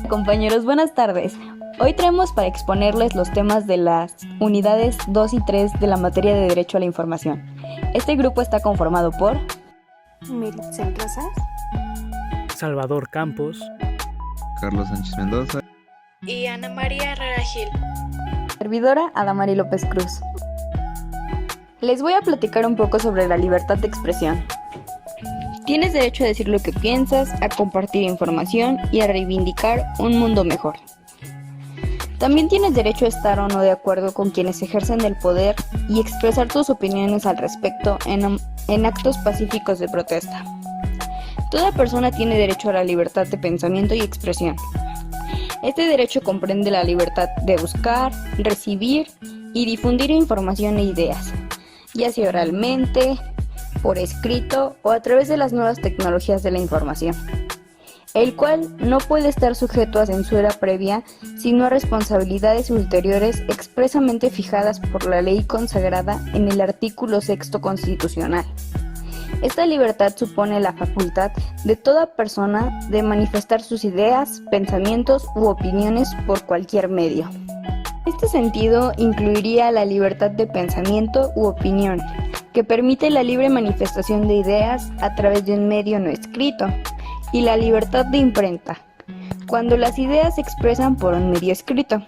Compañeros, buenas tardes. Hoy traemos para exponerles los temas de las unidades 2 y 3 de la materia de Derecho a la Información. Este grupo está conformado por Meritzel Rosas, Salvador Campos, Carlos Sánchez Mendoza y Ana María Herrera Gil. servidora Adamari López Cruz. Les voy a platicar un poco sobre la libertad de expresión. Tienes derecho a decir lo que piensas, a compartir información y a reivindicar un mundo mejor. También tienes derecho a estar o no de acuerdo con quienes ejercen el poder y expresar tus opiniones al respecto en actos pacíficos de protesta. Toda persona tiene derecho a la libertad de pensamiento y expresión. Este derecho comprende la libertad de buscar, recibir y difundir información e ideas, ya sea oralmente, por escrito o a través de las nuevas tecnologías de la información, el cual no puede estar sujeto a censura previa, sino a responsabilidades ulteriores expresamente fijadas por la ley consagrada en el artículo 6 constitucional. Esta libertad supone la facultad de toda persona de manifestar sus ideas, pensamientos u opiniones por cualquier medio. Este sentido incluiría la libertad de pensamiento u opinión, que permite la libre manifestación de ideas a través de un medio no escrito, y la libertad de imprenta, cuando las ideas se expresan por un medio escrito.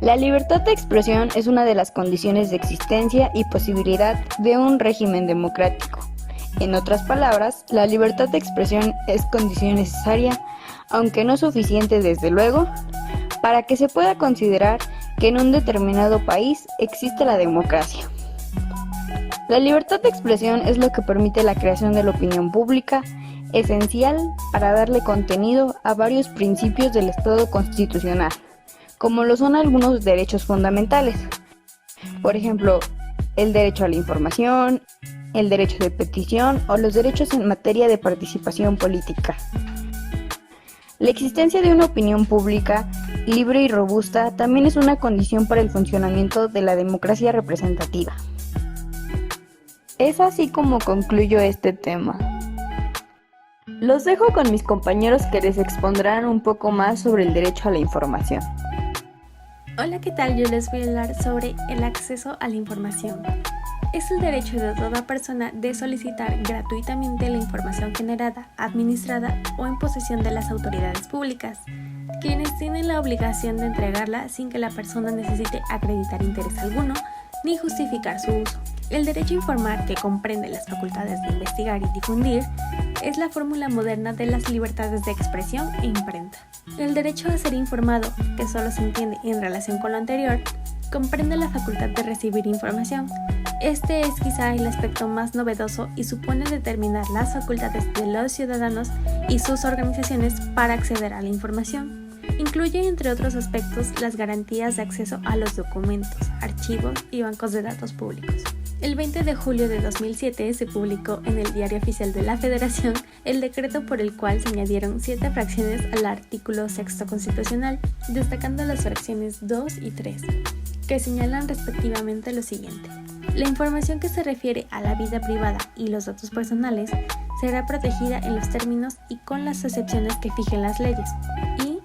La libertad de expresión es una de las condiciones de existencia y posibilidad de un régimen democrático. En otras palabras, la libertad de expresión es condición necesaria, aunque no suficiente desde luego, para que se pueda considerar que en un determinado país existe la democracia. La libertad de expresión es lo que permite la creación de la opinión pública, esencial para darle contenido a varios principios del Estado constitucional, como lo son algunos derechos fundamentales. Por ejemplo, el derecho a la información, el derecho de petición o los derechos en materia de participación política. La existencia de una opinión pública libre y robusta también es una condición para el funcionamiento de la democracia representativa. Es así como concluyo este tema. Los dejo con mis compañeros que les expondrán un poco más sobre el derecho a la información. Hola, ¿qué tal? Yo les voy a hablar sobre el acceso a la información. Es el derecho de toda persona de solicitar gratuitamente la información generada, administrada o en posesión de las autoridades públicas, quienes tienen la obligación de entregarla sin que la persona necesite acreditar interés alguno ni justificar su uso. El derecho a informar, que comprende las facultades de investigar y difundir, es la fórmula moderna de las libertades de expresión e imprenta. El derecho a ser informado, que solo se entiende en relación con lo anterior, comprende la facultad de recibir información. Este es quizá el aspecto más novedoso y supone determinar las facultades de los ciudadanos y sus organizaciones para acceder a la información. Incluye, entre otros aspectos, las garantías de acceso a los documentos, archivos y bancos de datos públicos. El 20 de julio de 2007 se publicó en el Diario Oficial de la Federación el decreto por el cual se añadieron 7 fracciones al artículo 6 constitucional, destacando las fracciones 2 y 3, que señalan respectivamente lo siguiente. La información que se refiere a la vida privada y los datos personales será protegida en los términos y con las excepciones que fijen las leyes, y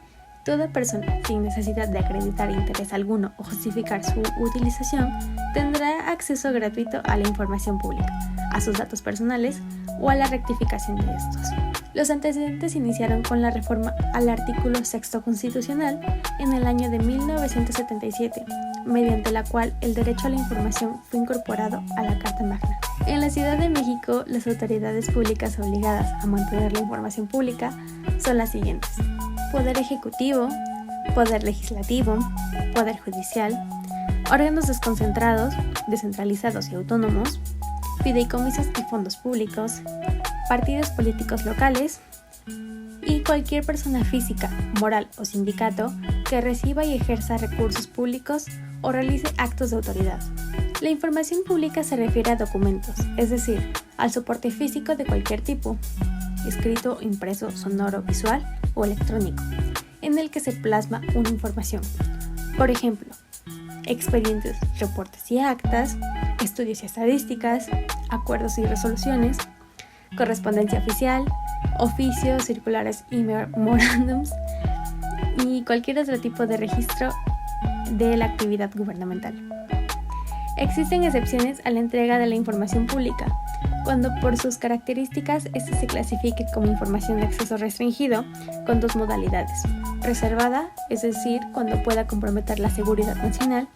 toda persona, sin necesidad de acreditar interés alguno o justificar su utilización, tendrá acceso gratuito a la información pública, a sus datos personales o a la rectificación de estos. Los antecedentes iniciaron con la reforma al artículo 6 constitucional en el año de 1977, mediante la cual el derecho a la información fue incorporado a la Carta Magna. En la Ciudad de México, las autoridades públicas obligadas a mantener la información pública son las siguientes: Poder Ejecutivo, Poder Legislativo, Poder Judicial, órganos desconcentrados, descentralizados y autónomos, fideicomisos y fondos públicos, partidos políticos locales y cualquier persona física, moral o sindicato que reciba y ejerza recursos públicos o realice actos de autoridad. La información pública se refiere a documentos, es decir, al soporte físico de cualquier tipo, escrito, impreso, sonoro, visual o electrónico, en el que se plasma una información. Por ejemplo, expedientes, reportes y actas, estudios y estadísticas, acuerdos y resoluciones, correspondencia oficial, oficios, circulares y memorándums, y cualquier otro tipo de registro de la actividad gubernamental. Existen excepciones a la entrega de la información pública, cuando por sus características éste se clasifique como información de acceso restringido con dos modalidades: reservada, es decir, cuando pueda comprometer la seguridad nacional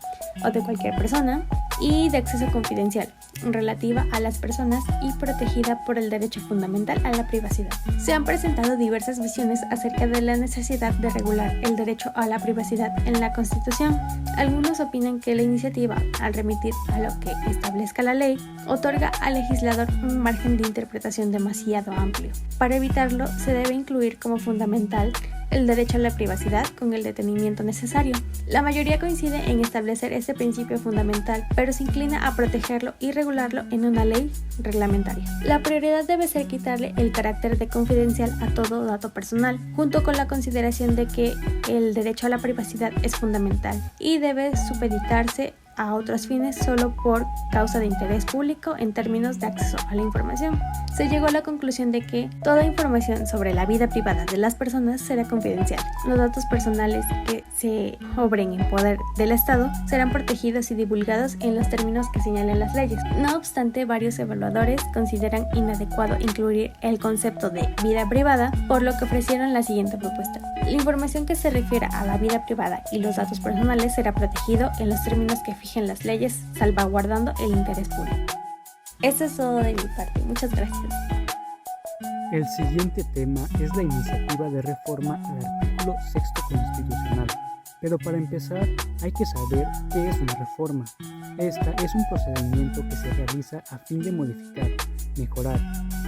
o de cualquier persona, y de acceso confidencial, relativa a las personas y protegida por el derecho fundamental a la privacidad. Se han presentado diversas visiones acerca de la necesidad de regular el derecho a la privacidad en la Constitución. Algunos opinan que la iniciativa, al remitir a lo que establezca la ley, otorga al legislador un margen de interpretación demasiado amplio. Para evitarlo, se debe incluir como fundamental el derecho a la privacidad con el detenimiento necesario. La mayoría coincide en establecer este principio fundamental, pero se inclina a protegerlo y regularlo en una ley reglamentaria. La prioridad debe ser quitarle el carácter de confidencial a todo dato personal, junto con la consideración de que el derecho a la privacidad es fundamental y debe supeditarse a otros fines solo por causa de interés público en términos de acceso a la información. Se llegó a la conclusión de que toda información sobre la vida privada de las personas será confidencial. Los datos personales que se obren en poder del Estado serán protegidos y divulgados en los términos que señalen las leyes. No obstante, varios evaluadores consideran inadecuado incluir el concepto de vida privada, por lo que ofrecieron la siguiente propuesta: la información que se refiera a la vida privada y los datos personales será protegido en los términos que fijen las leyes, salvaguardando el interés público. Eso es todo de mi parte. Muchas gracias. El siguiente tema es la iniciativa de reforma al artículo 6 constitucional. Pero para empezar, hay que saber qué es una reforma. Esta es un procedimiento que se realiza a fin de modificar, mejorar,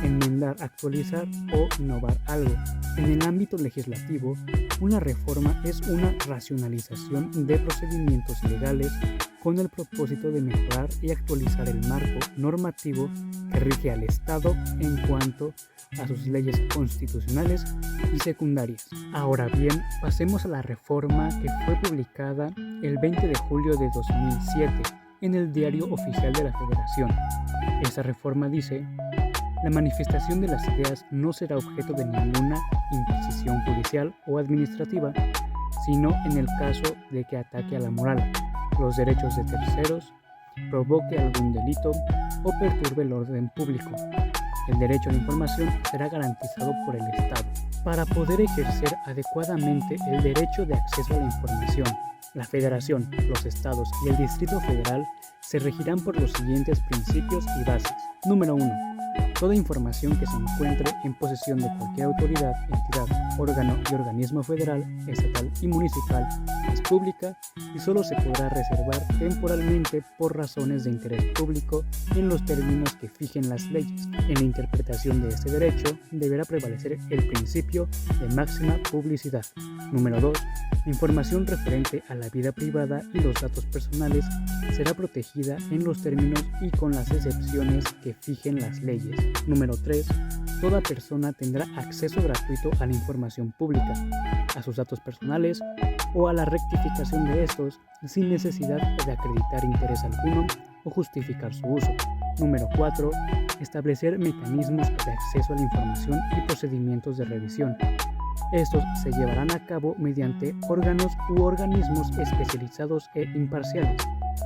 enmendar, actualizar o innovar algo. En el ámbito legislativo, una reforma es una racionalización de procedimientos legales con el propósito de mejorar y actualizar el marco normativo que rige al Estado en cuanto a sus leyes constitucionales y secundarias. Ahora bien, pasemos a la reforma que fue publicada el 20 de julio de 2007 en el Diario Oficial de la Federación. Esta reforma dice: la manifestación de las ideas no será objeto de ninguna inquisición judicial o administrativa, sino en el caso de que ataque a la moral, los derechos de terceros, provoque algún delito o perturbe el orden público. El derecho a la información será garantizado por el Estado. Para poder ejercer adecuadamente el derecho de acceso a la información, la Federación, los Estados y el Distrito Federal se regirán por los siguientes principios y bases. Número 1. Toda información que se encuentre en posesión de cualquier autoridad, entidad, órgano y organismo federal, estatal y municipal es pública y solo se podrá reservar temporalmente por razones de interés público en los términos que fijen las leyes. En la interpretación de este derecho deberá prevalecer el principio de máxima publicidad. Número 2. La información referente a la vida privada y los datos personales será protegida en los términos y con las excepciones que fijen las leyes. Número 3. Toda persona tendrá acceso gratuito a la información pública, a sus datos personales o a la rectificación de estos sin necesidad de acreditar interés alguno o justificar su uso. Número 4. Establecer mecanismos de acceso a la información y procedimientos de revisión. Estos se llevarán a cabo mediante órganos u organismos especializados e imparciales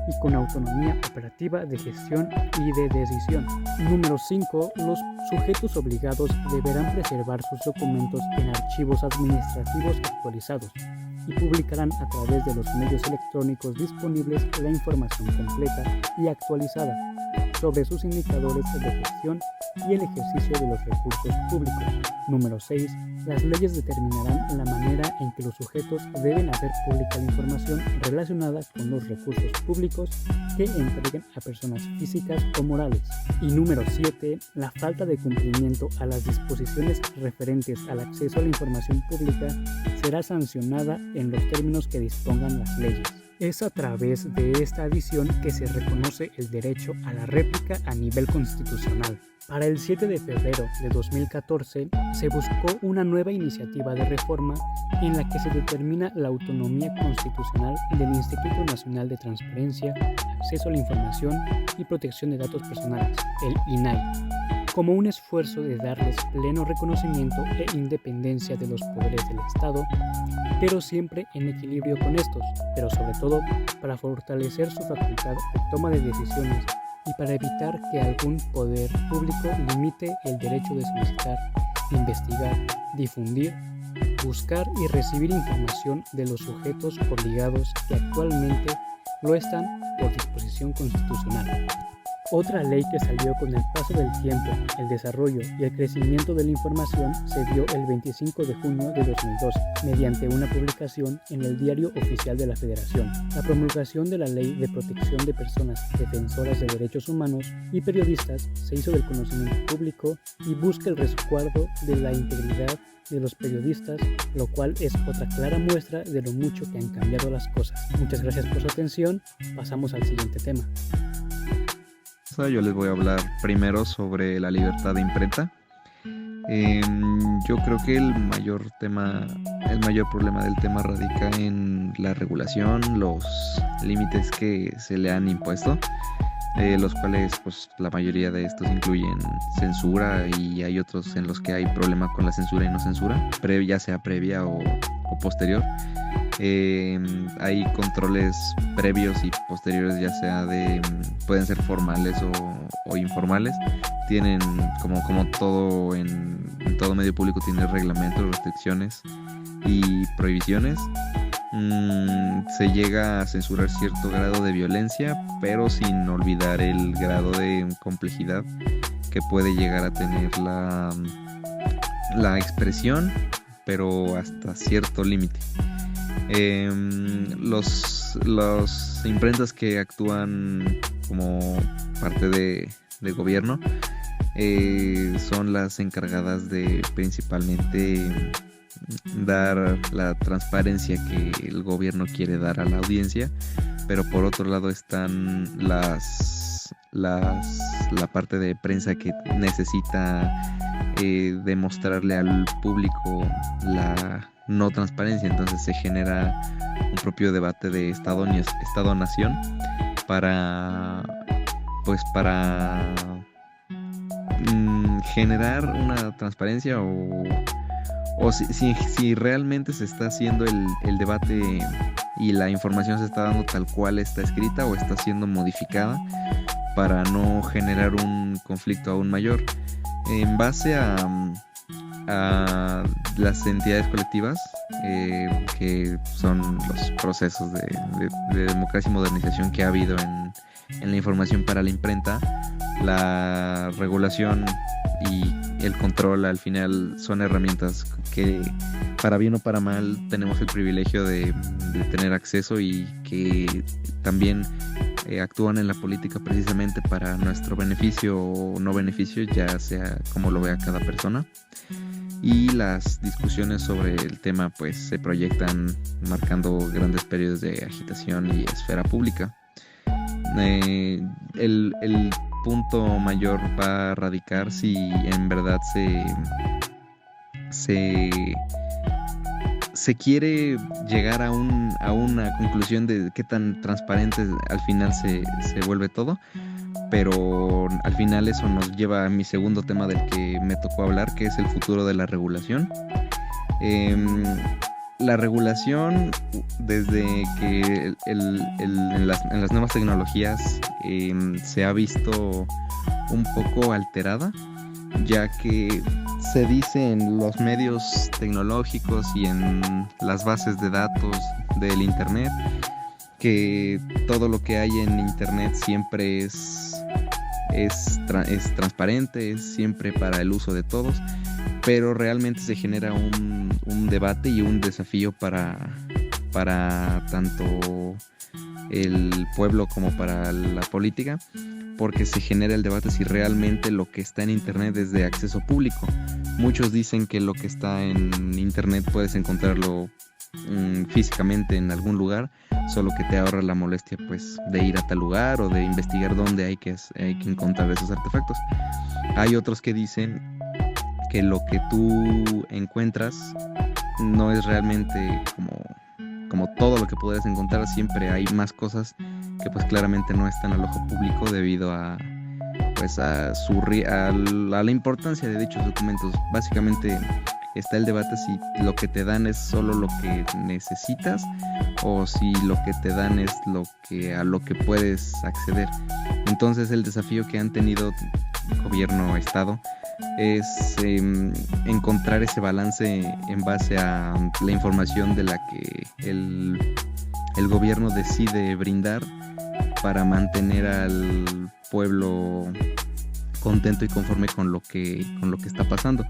y con autonomía operativa de gestión y de decisión. Número 5. Los sujetos obligados deberán preservar sus documentos en archivos administrativos actualizados y publicarán a través de los medios electrónicos disponibles la información completa y actualizada sobre sus indicadores de gestión y el ejercicio de los recursos públicos. Número 6. Las leyes determinarán la manera en que los sujetos deben hacer pública la información relacionada con los recursos públicos que entreguen a personas físicas o morales. Y número 7. La falta de cumplimiento a las disposiciones referentes al acceso a la información pública será sancionada en los términos que dispongan las leyes. Es a través de esta adición que se reconoce el derecho a la réplica a nivel constitucional. Para el 7 de febrero de 2014 se buscó una nueva iniciativa de reforma en la que se determina la autonomía constitucional del Instituto Nacional de Transparencia, Acceso a la Información y Protección de Datos Personales, el INAI. como un esfuerzo de darles pleno reconocimiento e independencia de los poderes del Estado, pero siempre en equilibrio con estos, pero sobre todo para fortalecer su facultad de toma de decisiones y para evitar que algún poder público limite el derecho de solicitar, investigar, difundir, buscar y recibir información de los sujetos obligados que actualmente lo están por disposición constitucional. Otra ley que salió con el paso del tiempo, el desarrollo y el crecimiento de la información se dio el 25 de junio de 2012, mediante una publicación en el Diario Oficial de la Federación. La promulgación de la Ley de Protección de Personas Defensoras de Derechos Humanos y Periodistas se hizo del conocimiento público y busca el resguardo de la integridad de los periodistas, lo cual es otra clara muestra de lo mucho que han cambiado las cosas. Muchas gracias por su atención. Pasamos al siguiente tema. Yo les voy a hablar primero sobre la libertad de imprenta. Yo creo que el mayor problema del tema radica en la regulación, los límites que se le han impuesto, los cuales pues la mayoría de estos incluyen censura, y hay otros en los que hay problema con la censura y no censura, ya sea previa o posterior. Hay controles previos y posteriores, ya sea pueden ser formales o informales. Tienen como todo en todo medio público, tiene reglamentos, restricciones y prohibiciones. Se llega a censurar cierto grado de violencia, pero sin olvidar el grado de complejidad que puede llegar a tener la expresión, pero hasta cierto límite. Los imprentas que actúan como parte de gobierno son las encargadas de principalmente dar la transparencia que el gobierno quiere dar a la audiencia, pero por otro lado están la parte de prensa que necesita demostrarle al público la no transparencia. Entonces se genera un propio debate de Estado-nación para generar una transparencia, o si realmente se está haciendo el debate y la información se está dando tal cual está escrita, o está siendo modificada para no generar un conflicto aún mayor. En base a las entidades colectivas, que son los procesos de democracia y modernización que ha habido en la información para la imprenta, la regulación y el control al final son herramientas que, para bien o para mal, tenemos el privilegio de tener acceso, y que también actúan en la política precisamente para nuestro beneficio o no beneficio, ya sea como lo vea cada persona. Y las discusiones sobre el tema pues se proyectan marcando grandes periodos de agitación y esfera pública. El punto mayor va a radicar si en verdad se quiere llegar a una conclusión de qué tan transparente al final se vuelve todo. Pero al final eso nos lleva a mi segundo tema del que me tocó hablar, que es el futuro de la regulación. La regulación, desde que en las nuevas tecnologías se ha visto un poco alterada, ya que se dice en los medios tecnológicos y en las bases de datos del Internet que todo lo que hay en Internet siempre es transparente, es siempre para el uso de todos, pero realmente se genera un debate y un desafío para tanto el pueblo como para la política, porque se genera el debate si realmente lo que está en Internet es de acceso público. Muchos dicen que lo que está en Internet puedes encontrarlo físicamente en algún lugar, solo que te ahorra la molestia pues de ir a tal lugar o de investigar dónde hay que encontrar esos artefactos. Hay otros que dicen que lo que tú encuentras no es realmente como todo lo que puedes encontrar. Siempre hay más cosas que pues claramente no están al ojo público debido a pues a la importancia de dichos documentos. Básicamente está el debate si lo que te dan es solo lo que necesitas o si lo que te dan es a lo que puedes acceder. Entonces el desafío que han tenido gobierno, estado, es encontrar ese balance en base a la información de la que el gobierno decide brindar para mantener al pueblo contento y conforme con lo que está pasando.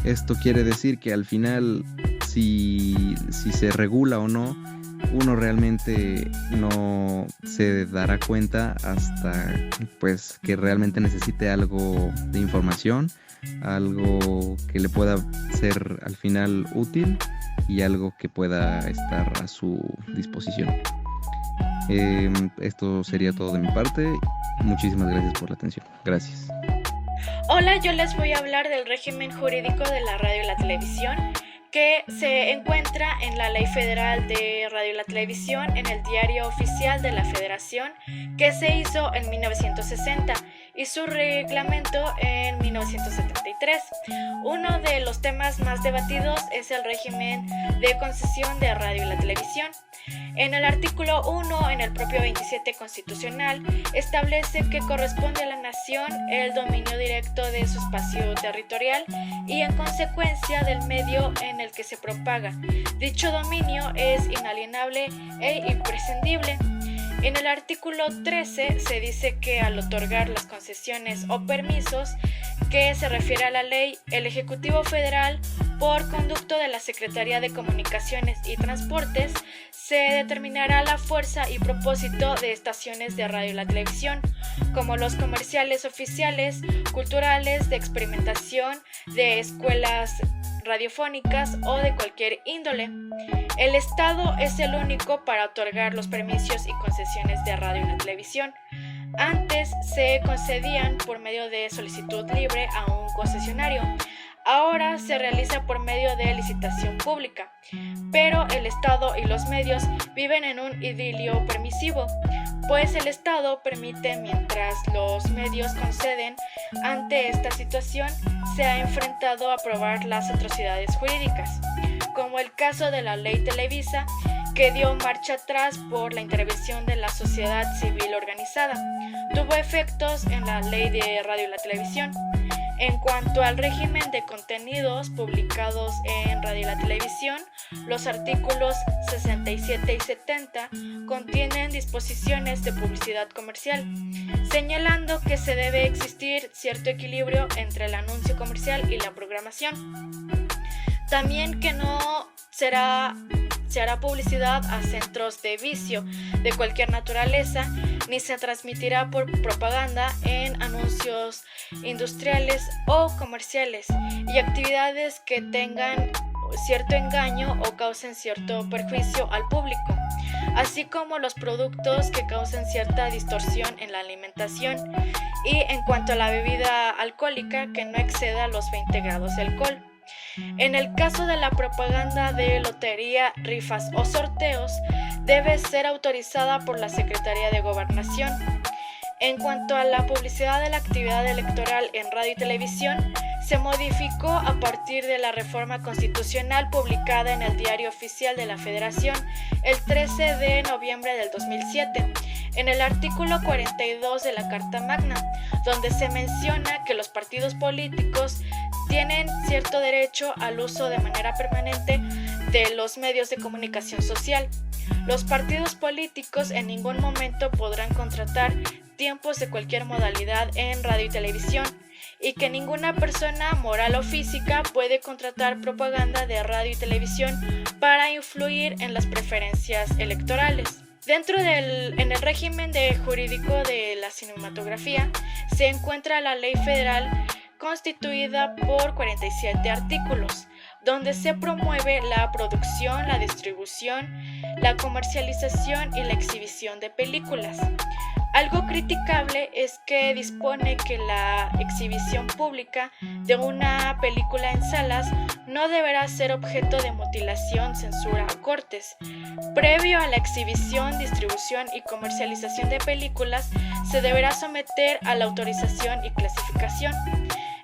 Esto quiere decir que al final, si se regula o no, uno realmente no se dará cuenta hasta pues que realmente necesite algo de información, algo que le pueda ser al final útil y algo que pueda estar a su disposición. Esto sería todo de mi parte. Muchísimas gracias por la atención. Gracias. Hola, yo les voy a hablar del régimen jurídico de la radio y la televisión, que se encuentra en la Ley Federal de Radio y la Televisión, en el Diario Oficial de la Federación, que se hizo en 1960, y su reglamento en 1973. Uno de los temas más debatidos es el régimen de concesión de radio y la televisión. En el artículo 1, en el propio 27 constitucional, establece que corresponde a la nación el dominio directo de su espacio territorial y en consecuencia del medio en el que se propaga. Dicho dominio es inalienable e imprescindible. En el artículo 13 se dice que al otorgar las concesiones o permisos que se refiere a la ley, el Ejecutivo Federal, por conducto de la Secretaría de Comunicaciones y Transportes, se determinará la fuerza y propósito de estaciones de radio y la televisión, como los comerciales oficiales, culturales, de experimentación, de escuelas radiofónicas o de cualquier índole. El Estado es el único para otorgar los permisos y concesiones de radio y la televisión. Antes se concedían por medio de solicitud libre a un concesionario. Ahora se realiza por medio de licitación pública, pero el Estado y los medios viven en un idilio permisivo, pues el Estado permite mientras los medios conceden. Ante esta situación se ha enfrentado a probar las atrocidades jurídicas, como el caso de la Ley Televisa, que dio marcha atrás por la intervención de la sociedad civil organizada. Tuvo efectos en la Ley de Radio y la Televisión. En cuanto al régimen de contenidos publicados en radio y la televisión, los artículos 67 y 70 contienen disposiciones de publicidad comercial, señalando que se debe existir cierto equilibrio entre el anuncio comercial y la programación. También que no se hará publicidad a centros de vicio de cualquier naturaleza, ni se transmitirá por propaganda en anuncios industriales o comerciales y actividades que tengan cierto engaño o causen cierto perjuicio al público, así como los productos que causen cierta distorsión en la alimentación, y en cuanto a la bebida alcohólica, que no exceda los 20 grados de alcohol. En el caso de la propaganda de lotería, rifas o sorteos, debe ser autorizada por la Secretaría de Gobernación. En cuanto a la publicidad de la actividad electoral en radio y televisión, se modificó a partir de la reforma constitucional publicada en el Diario Oficial de la Federación el 13 de noviembre del 2007, en el artículo 42 de la Carta Magna, donde se menciona que los partidos políticos tienen cierto derecho al uso de manera permanente de los medios de comunicación social. Los partidos políticos en ningún momento podrán contratar tiempos de cualquier modalidad en radio y televisión, y que ninguna persona moral o física puede contratar propaganda de radio y televisión para influir en las preferencias electorales. En el régimen jurídico de la cinematografía se encuentra la Ley Federal, constituida por 47 artículos, donde se promueve la producción, la distribución, la comercialización y la exhibición de películas. Algo criticable es que dispone que la exhibición pública de una película en salas no deberá ser objeto de mutilación, censura o cortes. Previo a la exhibición, distribución y comercialización de películas, se deberá someter a la autorización y clasificación.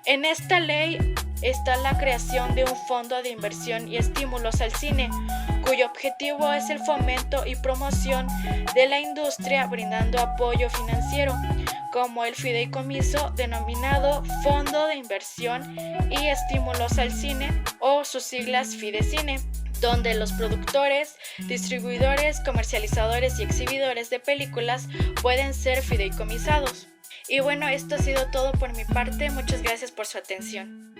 En esta ley está la creación de un fondo de inversión y estímulos al cine, cuyo objetivo es el fomento y promoción de la industria brindando apoyo financiero, como el fideicomiso denominado Fondo de Inversión y Estímulos al Cine, o sus siglas Fidecine, donde los productores, distribuidores, comercializadores y exhibidores de películas pueden ser fideicomisados. Y bueno, esto ha sido todo por mi parte. Muchas gracias por su atención.